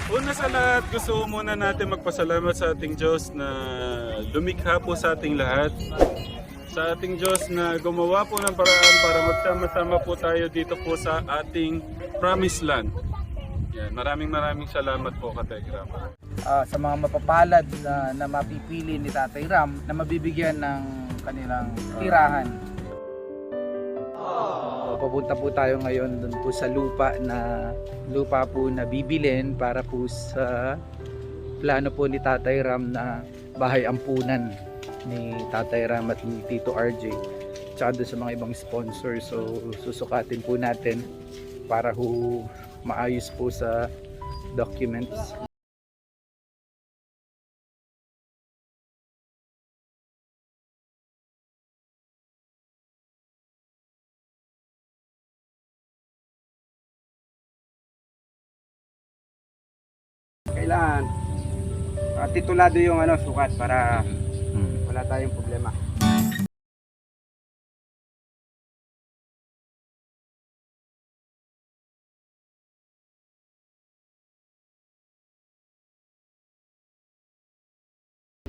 Una sa lahat, gusto muna natin magpasalamat sa ating Diyos na lumikha po sa ating lahat. Sa ating Diyos na gumawa po ng paraan para magsama-sama po tayo dito po sa ating Promised Land. Yan, maraming salamat po, Kategram. Sa mga mapapalad na mapipili ni Tatay Ram na mabibigyan ng kanilang tirahan. Papunta po tayo ngayon dun po sa lupa po na bibilin para po sa plano po ni Tatay Ram na bahay ampunan ni Tatay Ram at ni Tito RJ tsaka doon sa mga ibang sponsors. So susukatin po natin para ho maayos po sa documents. Kailangan titulado yung sukat para wala tayong problema.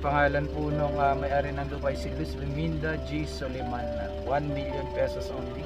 Pangalan po nung may-ari ng Dubai si Luz Liminda G. Soliman, 1 million pesos only.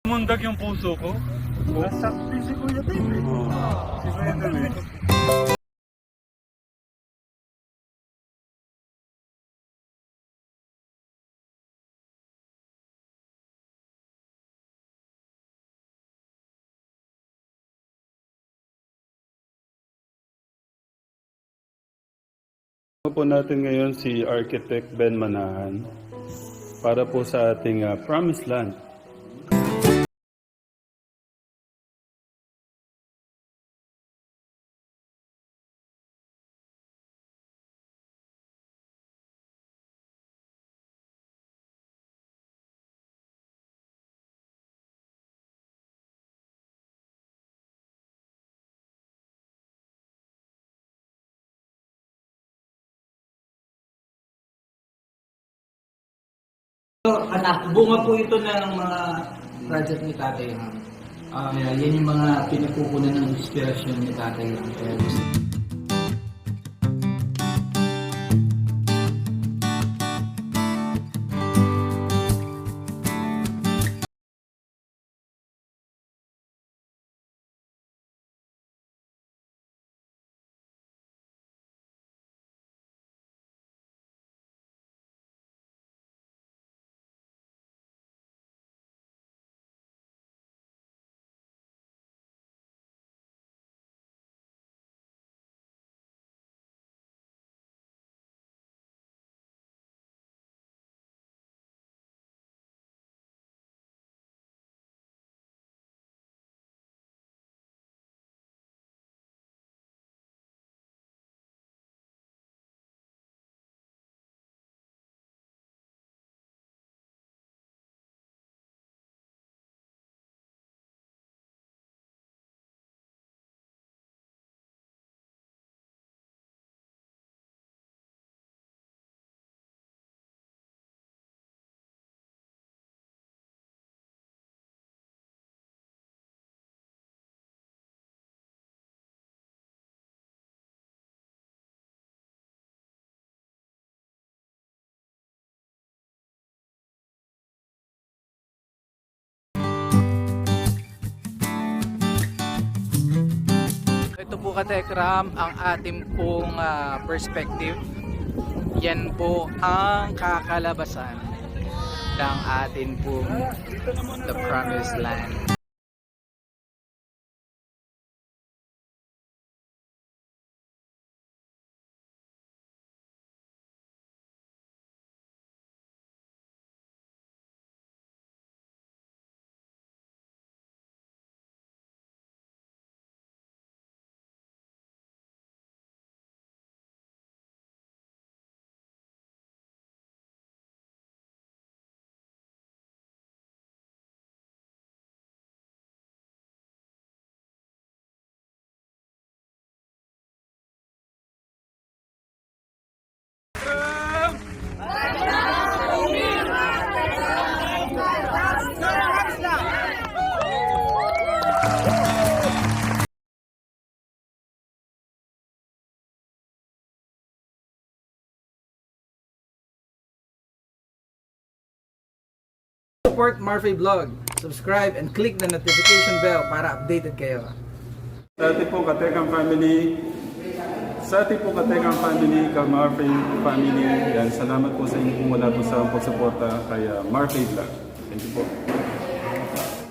Mundag yung puso ko. Nasakti si Kuya Tim eh. Si Kuya Tim eh. Po natin ngayon si Architect Ben Manahan para po sa ating Promised Land. Anak, bunga po ito ng mga project ni Tatay Ram. Yan yung mga pinagkukunan ng inspirasyon ni Tatay Ram. Kaya ito po Katekram ang ating pong perspective. Yan po ang kakalabasan ng atin pong The Promised Land. Support Marfy Vlog. Subscribe and click the notification bell para updated kayo. Sa ating pong Katekram family, Ka-Marfy family, yan, salamat po sa inyo kung wala po sa pagsuporta kay Marfy Vlog. Thank you po.